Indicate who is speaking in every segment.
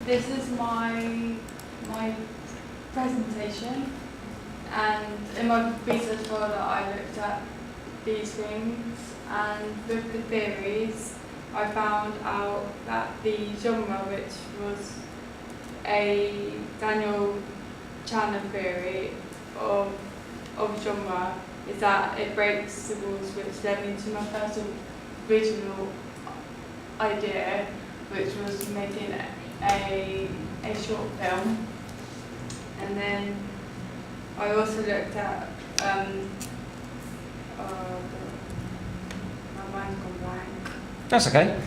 Speaker 1: this is my presentation, and in my research folder I looked at these things, and with the theories I found out that the genre, which was a Daniel Chandler theory of genre, is that it breaks the rules, which led me to my first original idea, which was making a short film. And then I also looked at my mind's gone blank.
Speaker 2: That's okay.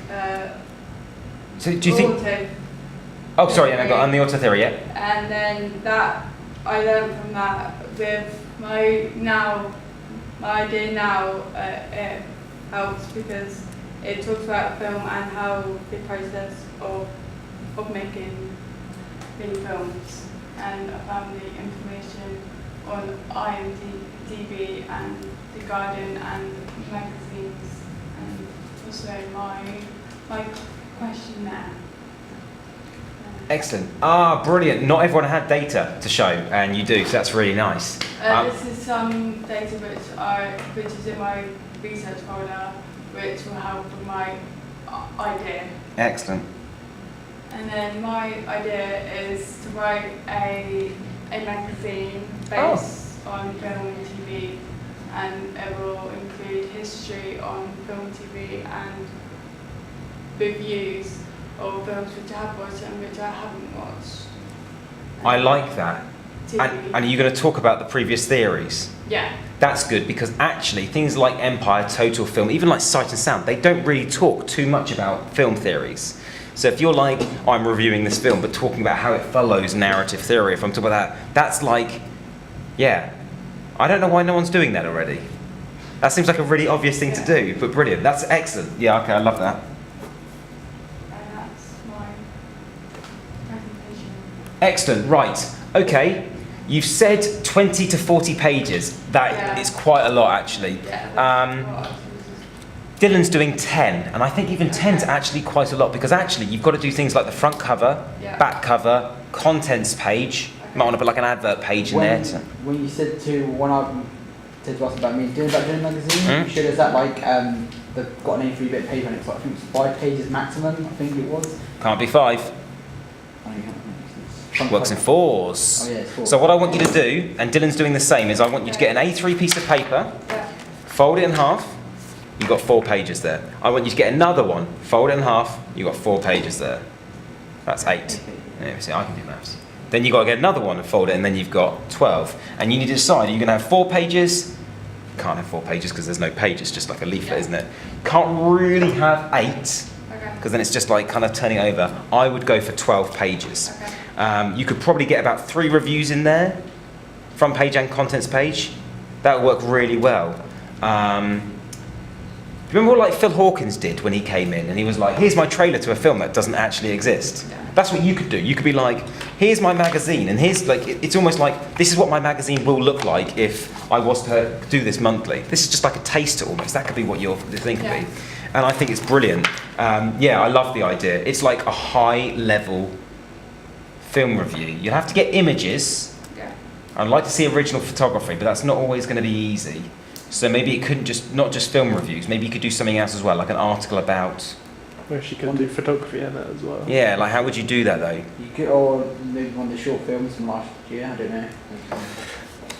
Speaker 2: So do you think? Oh, sorry, and I got on the auto theory, yeah.
Speaker 1: And then that I learned from that with my idea now. It helps because it talks about film and how the process of making films. And I found the information on IMDb and The Guardian and magazines, and also my questionnaire.
Speaker 2: Excellent. Brilliant. Not everyone had data to show, and you do, so that's really nice.
Speaker 1: This is some data which is in my research folder, which will help with my idea.
Speaker 2: Excellent.
Speaker 1: And then my idea is to write a magazine based on film and TV, and it will include history on film and TV and reviews of films which I have watched and which I haven't watched.
Speaker 2: I like that. And are you going to talk about the previous theories?
Speaker 1: Yeah.
Speaker 2: That's good, because actually things like Empire, Total Film, even like Sight and Sound, they don't really talk too much about film theories. So if you're like, I'm reviewing this film, but talking about how it follows narrative theory, if I'm talking about that, that's like, yeah. I don't know why no one's doing that already. That seems like a really obvious thing to do, but brilliant. That's excellent. Yeah, okay, I love that.
Speaker 1: And that's my presentation.
Speaker 2: Excellent, right. Okay, you've said 20 to 40 pages. That is quite a lot, actually. Dylan's doing 10, and I think even 10's actually quite a lot, because actually you've got to do things like the front cover, back cover, contents page. You might want to put like an advert page in there.
Speaker 3: When you said to us about me doing a magazine, you showed us that like they've got an A3 bit of paper and it's like, I think it's 5 pages maximum, I think it was.
Speaker 2: Can't be 5.
Speaker 3: Oh, yeah.
Speaker 2: Works in 4s.
Speaker 3: Oh, yeah, it's 4.
Speaker 2: So what I want you to do, and Dylan's doing the same, is I want you to get an A3 piece of paper, fold it in half. You've got 4 pages there. I want you to get another one, fold it in half, you've got 4 pages there. That's 8. Yeah, see, I can do maths. Then you've got to get another one and fold it, and then you've got 12. And you need to decide, are you going to have 4 pages? Can't have 4 pages because there's no page, it's just like a leaflet, isn't it? Can't really have 8, because then it's just like kind of turning over. I would go for 12 pages. You could probably get about 3 reviews in there, front page and contents page. That would work really well. Remember what like Phil Hawkins did when he came in and he was like, here's my trailer to a film that doesn't actually exist. That's what you could do. You could be like, here's my magazine, and here's like, it's almost like, this is what my magazine will look like if I was to do this monthly. This is just like a taster almost. That could be what your thing could be. And I think it's brilliant. I love the idea. It's like a high level film review. You have to get images. I'd like to see original photography, but that's not always going to be easy. So maybe it couldn't not just film reviews, maybe you could do something else as well, like an article about...
Speaker 4: Well, she could do photography in it as well.
Speaker 2: Yeah, like how would you do that though?
Speaker 3: You could, or maybe one of the short films from last year, I don't know.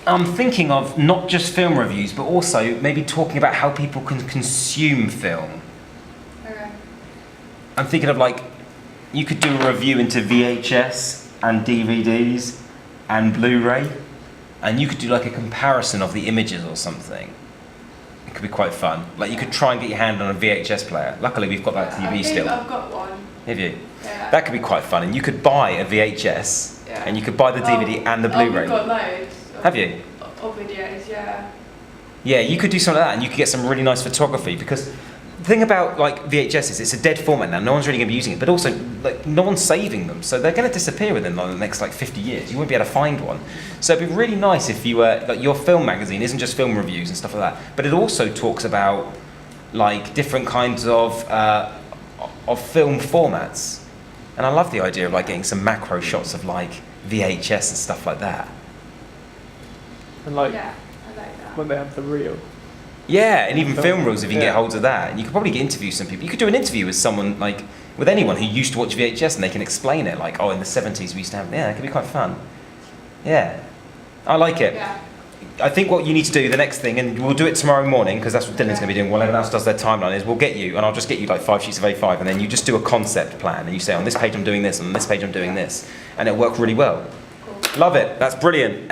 Speaker 2: I'm thinking of not just film reviews, but also maybe talking about how people can consume film. I'm thinking of like, you could do a review into VHS and DVDs and Blu-ray, and you could do like a comparison of the images or something. It could be quite fun. Like you could try and get your hand on a VHS player. Luckily we've got that TV still.
Speaker 1: I've got one.
Speaker 2: Have you? Yeah. That could be quite fun. And you could buy a VHS and you could buy the DVD and the Blu-ray.
Speaker 1: We've got loads.
Speaker 2: Have you?
Speaker 1: Of videos, yeah.
Speaker 2: Yeah, you could do something like that and you could get some really nice photography, because the thing about like VHS is it's a dead format now. No one's really going to be using it, but also like no one's saving them, so they're going to disappear within the next like 50 years. You won't be able to find one. So it'd be really nice if you like your film magazine isn't just film reviews and stuff like that, but it also talks about like different kinds of film formats. And I love the idea of like getting some macro shots of like VHS and stuff like that.
Speaker 4: And like
Speaker 1: Yeah, I like that.
Speaker 4: when they have the reel.
Speaker 2: Yeah, and even film reels if you can get
Speaker 4: Yeah.
Speaker 2: hold of that. And you could probably interview some people. You could do an interview with someone, like, with anyone who used to watch VHS and they can explain it. Like, oh, in the 70s we used to have, yeah, it could be quite fun. Yeah, I like it.
Speaker 1: Yeah.
Speaker 2: I think what you need to do, the next thing, and we'll do it tomorrow morning, because that's what Dylan's going to be doing while everyone else does their timeline, is we'll get you, and I'll just get you like 5 sheets of A5, and then you just do a concept plan, and you say, on this page I'm doing this, and on this page I'm doing this, and it'll work really well.
Speaker 1: Cool.
Speaker 2: Love it. That's brilliant. Excellent.